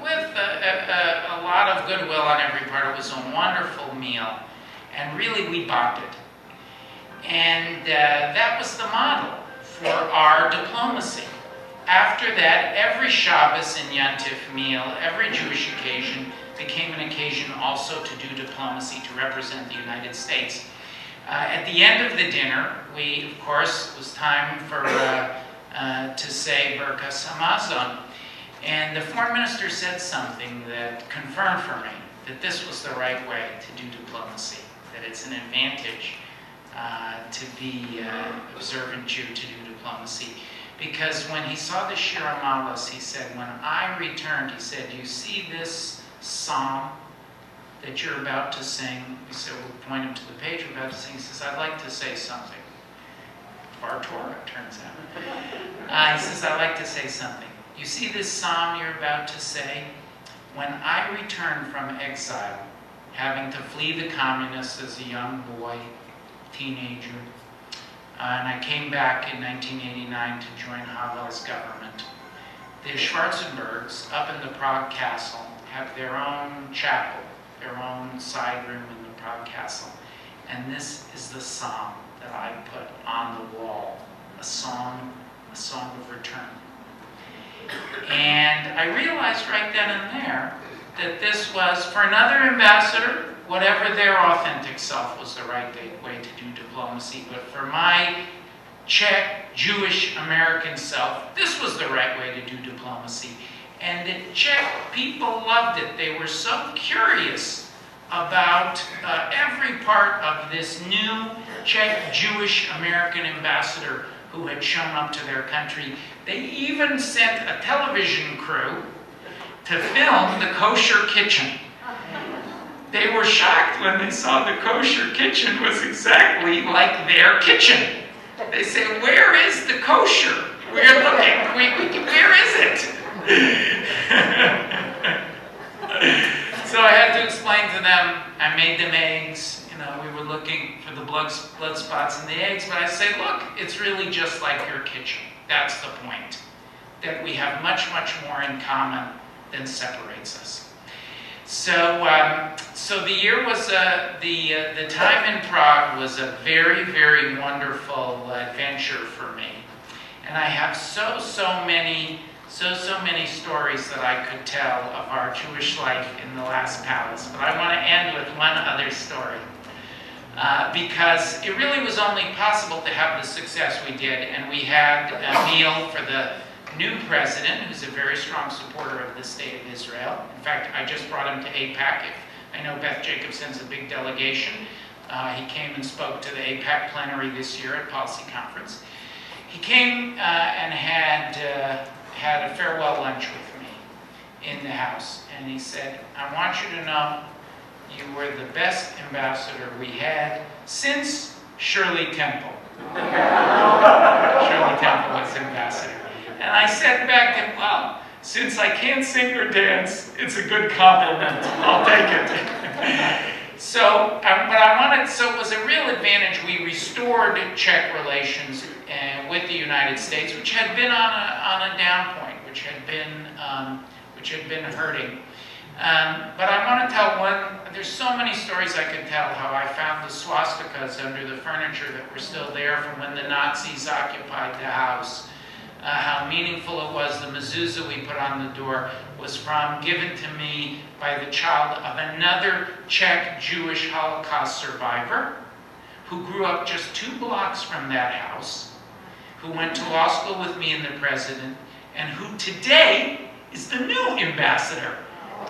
with a lot of goodwill on every part. It was a wonderful meal, and really we bonded. And that was the model for our diplomacy. after that, every Shabbos and Yantif meal, every Jewish occasion, became an occasion also to do diplomacy, to represent the United States. At the end of the dinner, of course, it was time for to say Birkas Hamazon. And the foreign minister said something that confirmed for me that this was the right way to do diplomacy, that it's an advantage to be an observant Jew to do diplomacy. Because when he saw the Shir Amalas, he said, when I returned, he said, you see this psalm that you're about to sing? He said, we'll point him to the page we're about to sing. He says, I'd like to say something. Bar Torah, it turns out. He says, I'd like to say something. You see this psalm you're about to say? When I returned from exile, having to flee the communists as a young boy, teenager, and I came back in 1989 to join Havel's government, the Schwarzenbergs up in the Prague Castle have their own chapel, their own side room in the Prague Castle. And this is the psalm that I put on the wall, a song of return. And I realized right then and there that this was, for another ambassador, whatever their authentic self was the right way to do diplomacy, but for my Czech, Jewish, American self, this was the right way to do diplomacy. And the Czech people loved it. They were so curious about every part of this new Czech, Jewish, American ambassador who had shown up to their country. They even sent a television crew to film the kosher kitchen. They were shocked when they saw the kosher kitchen was exactly like their kitchen. They said, where is the kosher? We're looking, where is it? So I had to explain to them, I made them eggs. We were looking for the blood spots in the eggs, but I say, look, it's really just like your kitchen. That's the point. That we have much, much more in common than separates us. So, so the year was, the time in Prague was a very, very wonderful adventure for me. And I have so many stories that I could tell of our Jewish life in the last palace. But I want to end with one other story. Because it really was only possible to have the success we did, and we had a meal for the new president, who's a very strong supporter of the State of Israel. In fact, I just brought him to AIPAC. I know Beth Jacob sends a big delegation. He came and spoke to the AIPAC plenary this year at Policy Conference. He came and had a farewell lunch with me in the house, and he said, I want you to know you were the best ambassador we had since Shirley Temple. Shirley Temple was ambassador. And I said back to him, well, since I can't sing or dance, it's a good compliment. I'll take it. So it was a real advantage. We restored Czech relations with the United States, which had been on a down point, which had been hurting. But I want to tell there's so many stories I could tell how I found the swastikas under the furniture that were still there from when the Nazis occupied the house. How meaningful it was. The mezuzah we put on the door was given to me by the child of another Czech Jewish Holocaust survivor who grew up just 2 blocks from that house, who went to law school with me and the president, and who today is the new ambassador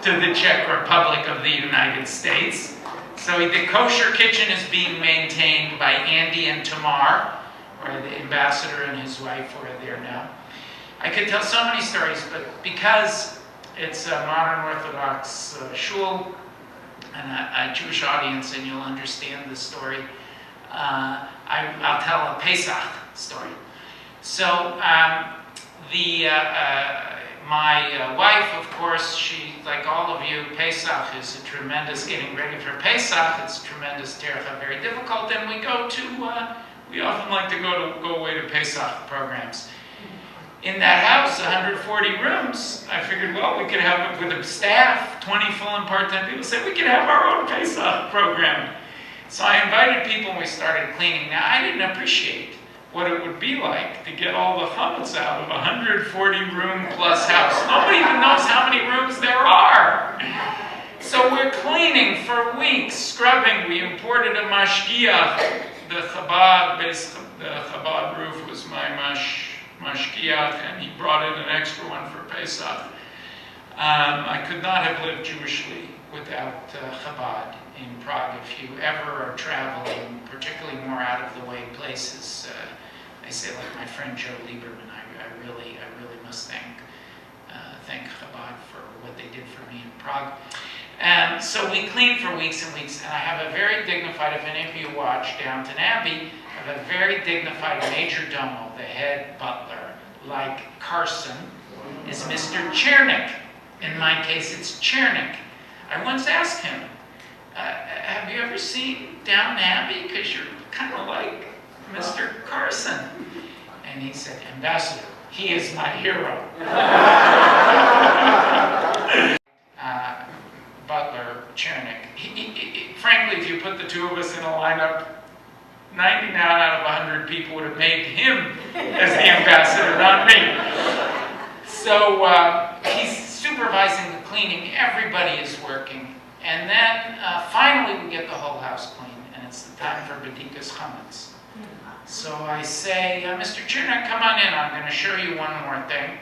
to the Czech Republic of the United States. So the kosher kitchen is being maintained by Andy and Tamar, or the ambassador and his wife who are there now. I could tell so many stories, but because it's a modern Orthodox shul and a Jewish audience, and you'll understand the story, I'll tell a Pesach story. So my wife, of course, she, like all of you, Pesach is a tremendous, getting ready for Pesach, it's tremendous, very difficult, and we often like to go away to Pesach programs. In that house, 140 rooms, I figured, well, we could have, with a staff, 20 full and part-time people, said we could have our own Pesach program. So I invited people and we started cleaning. Now, I didn't appreciate what it would be like to get all the chametz out of a 140-room plus house. Nobody even knows how many rooms there are. So we're cleaning for weeks, scrubbing. We imported a mashgiach. The Chabad roof was my mashgiach, and he brought in an extra one for Pesach. I could not have lived Jewishly without Chabad in Prague. If you ever are traveling, particularly more out-of-the-way places, I say like my friend Joe Lieberman, I really must thank Chabad for what they did for me in Prague. And so we cleaned for weeks and weeks, and I have a very dignified, if any of you watch Downton Abbey, I have a very dignified major domo, the head butler, like Carson, is Mr. Chernick. In my case, it's Chernick. I once asked him, have you ever seen Downton Abbey? Because you're kind of like Mr. Carson. And he said, Ambassador, he is my hero. Butler, Chernick. Frankly, if you put the two of us in a lineup, 99 out of 100 people would have made him as the ambassador, not me. So he's supervising the cleaning. Everybody is working. And then finally we get the whole house clean, and it's the time for Bedikas chametz. So I say, Mr. Chernick, come on in. I'm going to show you one more thing.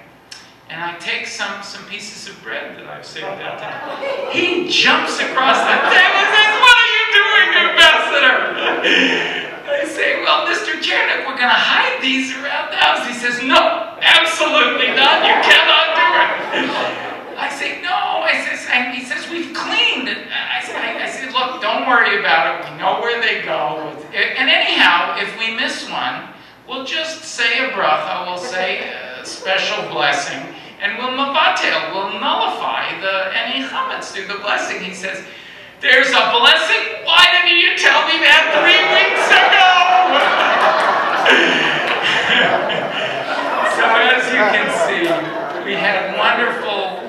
And I take some pieces of bread that I've saved that time. He jumps across the table and says, what are you doing, Ambassador? I say, well, Mr. Chernick, we're going to hide these around the house. He says, no, absolutely not. You cannot do it. I say, no. And he says, we've cleaned it. I said, look, don't worry about it. We know where they go. And anyhow, if we miss one, we'll just say a bracha. We'll say a special blessing. And we'll mabatel, we'll nullify any chametz through the blessing. He says, there's a blessing? Why didn't you tell me that 3 weeks ago? So as you can see, we had wonderful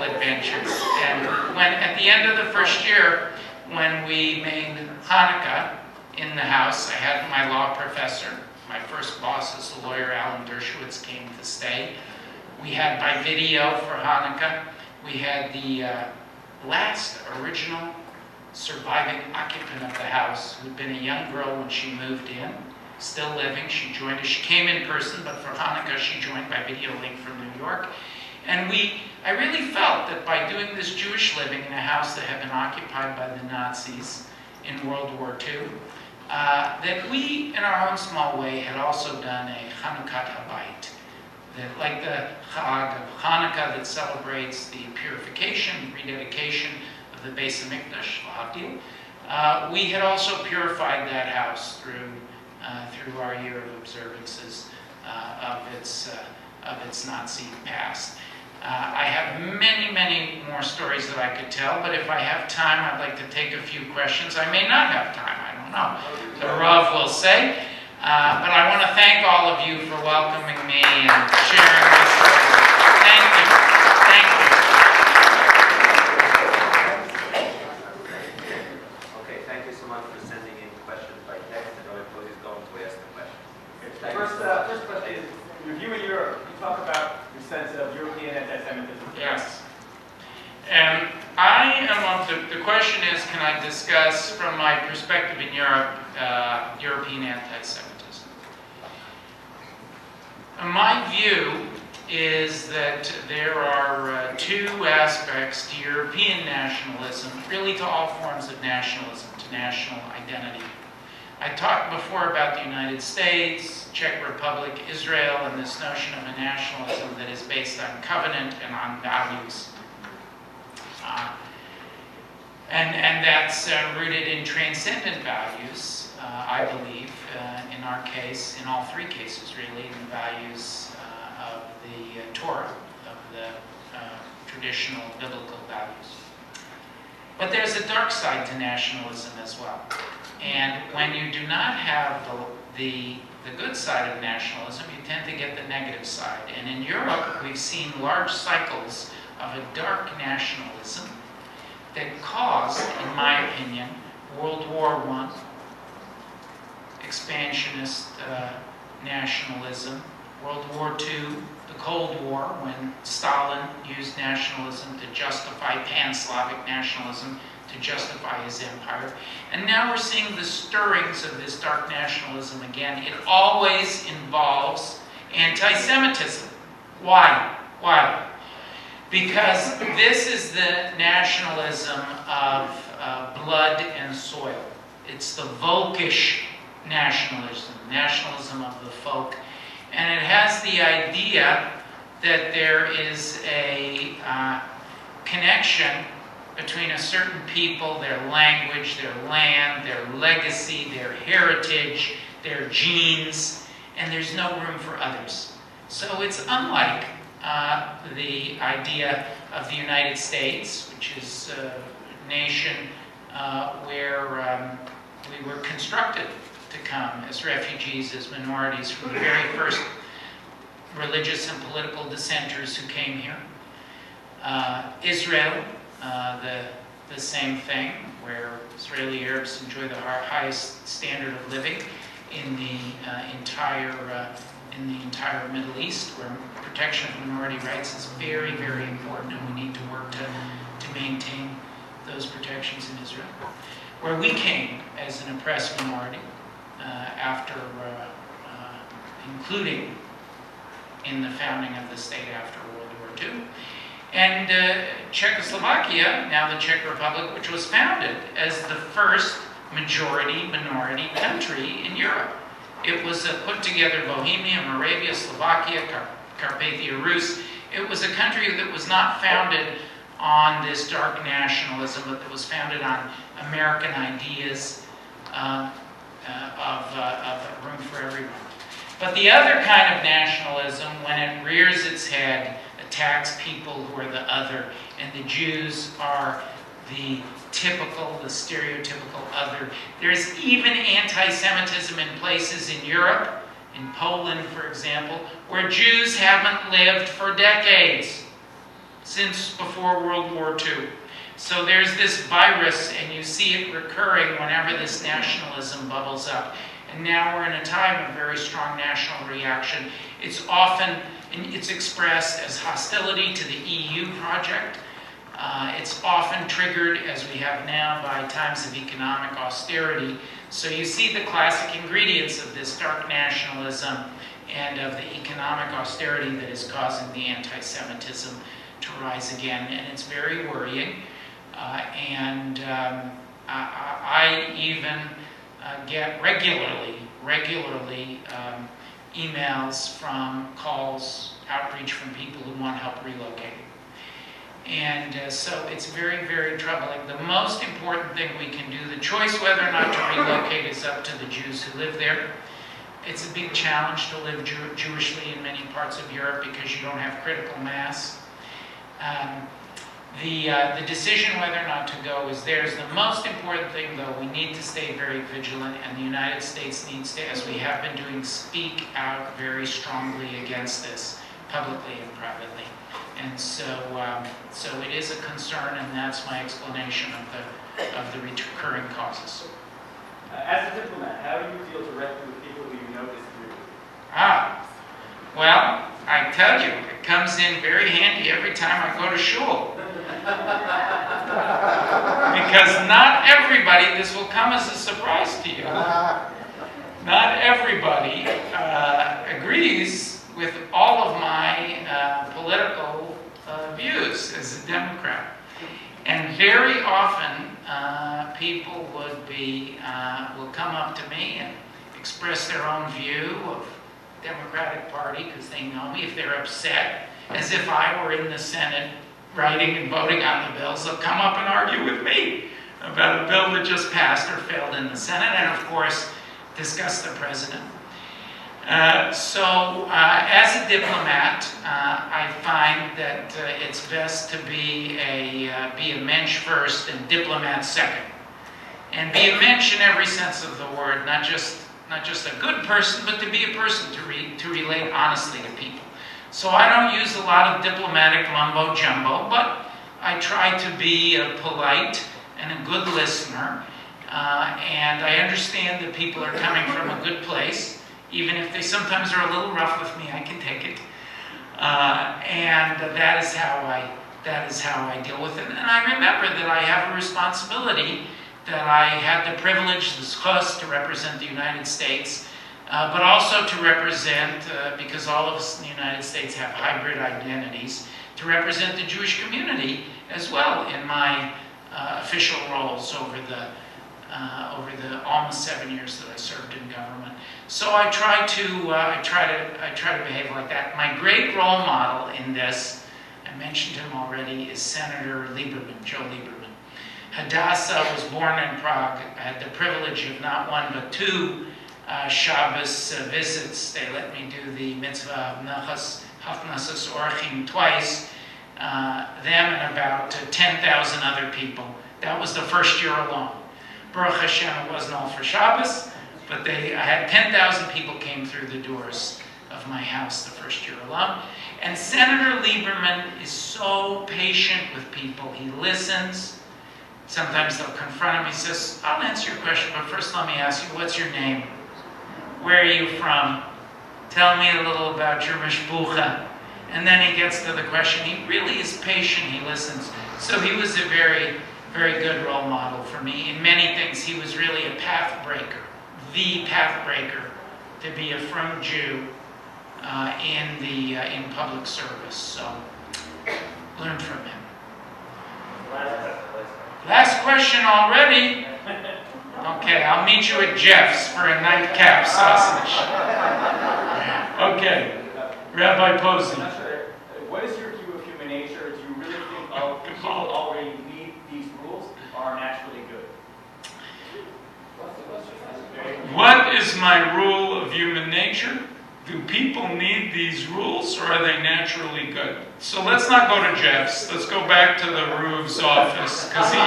adventures. And when at the end of the first year, when we made Hanukkah in the house, I had my law professor. My first boss is the lawyer Alan Dershowitz came to stay. We had by video for Hanukkah. We had the last original surviving occupant of the house, who'd been a young girl when she moved in, still living. She joined us. She came in person, but for Hanukkah she joined by video link from New York. And I really felt that by doing this Jewish living in a house that had been occupied by the Nazis in World War II, that we, in our own small way, had also done a Chanukhat Habayit. That, like the Chag of Hanukkah that celebrates the purification, rededication of the Beis HaMikdash, L'Havdil, we had also purified that house through our year of observances of its Nazi past. I have many more stories that I could tell, but if I have time, I'd like to take a few questions. I may not have time, I don't know. The Rav will say. But I want to thank all of you for welcoming me and sharing my stories. Thank you. Thank you. Okay, thank you so much for sending in questions by text. I know everybody's going to ask the questions. First question is, reviewing Europe, you talk about your sense of European anti-Semitism. Yes. And the question is, can I discuss from my perspective in Europe, European anti-Semitism? My view is that there are two aspects to European nationalism, really to all forms of nationalism, to national identity. I talked before about the United States, Czech Republic, Israel, and this notion of a nationalism that is based on covenant and on values. And that's rooted in transcendent values, I believe, in our case, in all three cases really, in the values of the Torah, of the traditional biblical values. But there's a dark side to nationalism as well. And when you do not have the good side of nationalism, you tend to get the negative side. And in Europe, we've seen large cycles of a dark nationalism that caused, in my opinion, World War I. expansionist nationalism. World War II, the Cold War, when Stalin used nationalism to justify pan-Slavic nationalism, to justify his empire. And now we're seeing the stirrings of this dark nationalism again. It always involves anti-Semitism. Why? Why? Because this is the nationalism of blood and soil. It's the Volkish nationalism, nationalism of the folk. And it has the idea that there is a connection between a certain people, their language, their land, their legacy, their heritage, their genes, and there's no room for others. So it's unlike the idea of the United States, which is a nation where we were constructed to come as refugees, as minorities, from the very first religious and political dissenters who came here. Israel, the same thing, where Israeli Arabs enjoy the highest standard of living in the entire Middle East, where protection of minority rights is very, very important, and we need to work to maintain those protections in Israel. Where we came as an oppressed minority, after including in the founding of the state after World War II. And Czechoslovakia, now the Czech Republic, which was founded as the first majority-minority country in Europe. It was put together Bohemia, Moravia, Slovakia, Carpathia Rus. It was a country that was not founded on this dark nationalism, but that was founded on American ideas of room for everyone. But the other kind of nationalism, when it rears its head, attacks people who are the other, and the Jews are the typical, the stereotypical other. There's even anti-Semitism in places in Europe, in Poland, for example, where Jews haven't lived for decades, since before World War II. So there's this virus, and you see it recurring whenever this nationalism bubbles up. And now we're in a time of very strong national reaction. It's expressed as hostility to the EU project. It's often triggered, as we have now, by times of economic austerity. So you see the classic ingredients of this dark nationalism and of the economic austerity that is causing the anti-Semitism to rise again. And it's very worrying. I even get regularly emails from calls, outreach from people who want help relocating. And so it's very, very troubling. The most important thing we can do, the choice whether or not to relocate is up to the Jews who live there. It's a big challenge to live Jewishly in many parts of Europe because you don't have critical mass. The decision whether or not to go is theirs. The most important thing, though, we need to stay very vigilant, and the United States needs to, as we have been doing, speak out very strongly against this, publicly and privately. And so it is a concern, and that's my explanation of the recurring causes. As a diplomat, how do you deal directly with people who you know disagree with? Well, I tell you, it comes in very handy every time I go to shul. Because not everybody, this will come as a surprise to you, not everybody agrees with all of my political views as a Democrat. And very often people will come up to me and express their own view of the Democratic Party because they know me. If they're upset, as if I were in the Senate writing and voting on the bills, they'll come up and argue with me about a bill that just passed or failed in the Senate, and of course discuss the president. As a diplomat, I find that it's best to be a mensch first and diplomat second. And be a mensch in every sense of the word, not just a good person, but to be a person to relate honestly to people. So I don't use a lot of diplomatic mumbo-jumbo, but I try to be polite and a good listener, And I understand that people are coming from a good place, even if they sometimes are a little rough with me. I can take it, and that is how I deal with it. And I remember that I have a responsibility, that I had the privilege, the zchus, to represent the United States, but also to represent, because all of us in the United States have hybrid identities, to represent the Jewish community as well in my official roles over the almost 7 years that I served in government. So I try to behave like that. My great role model in this, I mentioned him already, is Senator Lieberman, Joe Lieberman. Hadassah was born in Prague. I had the privilege of not one but two Shabbos visits. They let me do the mitzvah of Hafnasas Orchim twice. Them and about 10,000 other people. That was the first year alone. Baruch Hashem, it wasn't all for Shabbos, but I had 10,000 people came through the doors of my house the first year alone. And Senator Lieberman is so patient with people. He listens. Sometimes they'll confront him. He says, I'll answer your question, but first let me ask you, what's your name? Where are you from? Tell me a little about your mishpucha. And then he gets to the question. He really is patient. He listens. So he was a very, very good role model for me. In many things, he was really a path breaker, the path breaker to be a frum Jew in public service. So learn from him. Last question already. Okay, I'll meet you at Jeff's for a nightcap sausage. Okay, Rabbi Posek. What is your view of human nature? Do you really think people already need these rules or are naturally good? What is my rule of human nature? Do people need these rules or are they naturally good? So let's not go to Jeff's. Let's go back to the Ruv's office, because he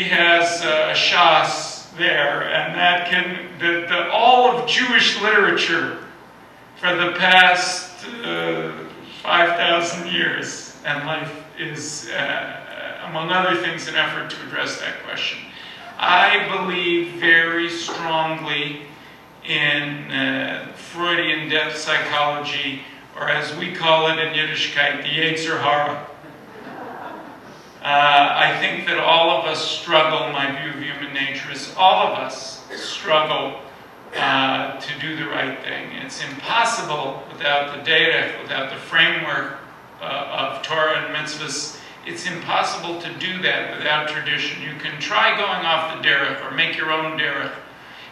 has a shas there, and that can all of Jewish literature for the past 5,000 years, and life is, among other things, an effort to address that question. I believe very strongly in Freudian depth psychology, or as we call it in Yiddishkeit, the Yetzer Hara. I think that all of us struggle, my view of human nature is all of us struggle to do the right thing. It's impossible without the data, without the framework of Torah and mitzvahs. It's impossible to do that without tradition. You can try going off the derech or make your own derech.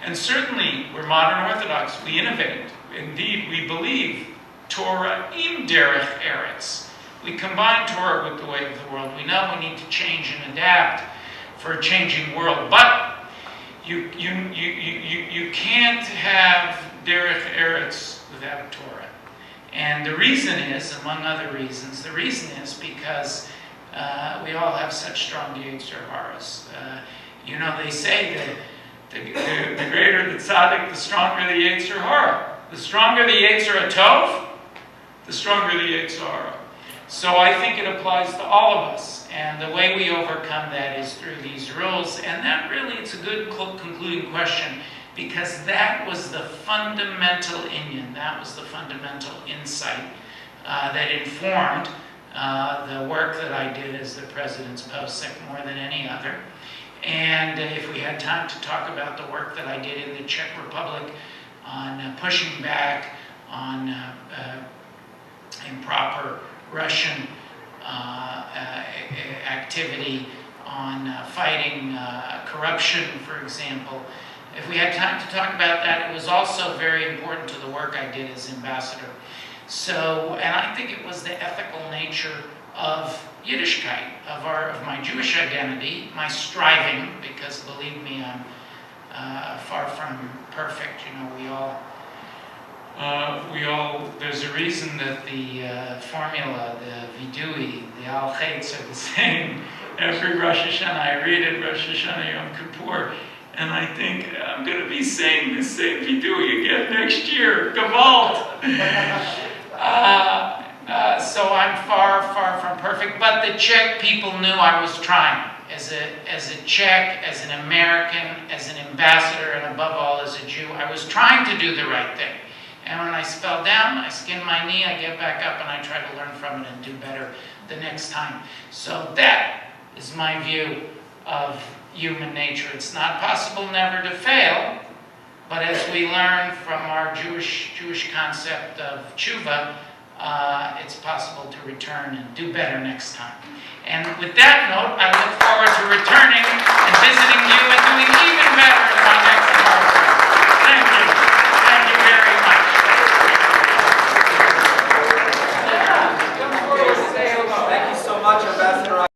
And certainly, we're modern Orthodox. We innovate. Indeed, we believe Torah in derech eretz. We combine Torah with the way of the world. We know we need to change and adapt for a changing world. But you can't have derech eretz without Torah. And the reason is, among other reasons, the reason is because we all have such strong Yetzer Haras. You know, they say that the greater the tzaddik, the stronger the Yetzer Hara. The stronger the Yetzer Tov, the stronger the Yetzer Hara. So I think it applies to all of us. And the way we overcome that is through these rules. And that really, it's a good concluding question, because that was the fundamental inyan, that was the fundamental insight that informed the work that I did as the President's Posek more than any other. And if we had time to talk about the work that I did in the Czech Republic on pushing back on improper Russian activity, on fighting corruption, for example. If we had time to talk about that, it was also very important to the work I did as ambassador. So, and I think it was the ethical nature of Yiddishkeit, of my Jewish identity, my striving, because believe me, I'm far from perfect. You know, we all, there's a reason that the formula, the vidui, the al-chetz are the same. Every Rosh Hashanah I read it, Rosh Hashanah Yom Kippur, and I think, I'm going to be saying the same vidui again next year. Gewalt! So I'm far, far from perfect, but the Czech people knew I was trying. as a Czech, as an American, as an ambassador, and above all as a Jew, I was trying to do the right thing. And when I fell down, I skinned my knee, I get back up and I try to learn from it and do better the next time. So that is my view of human nature. It's not possible never to fail, but as we learn from our Jewish concept of tshuva, it's possible to return and do better next time. And with that note, I look forward to returning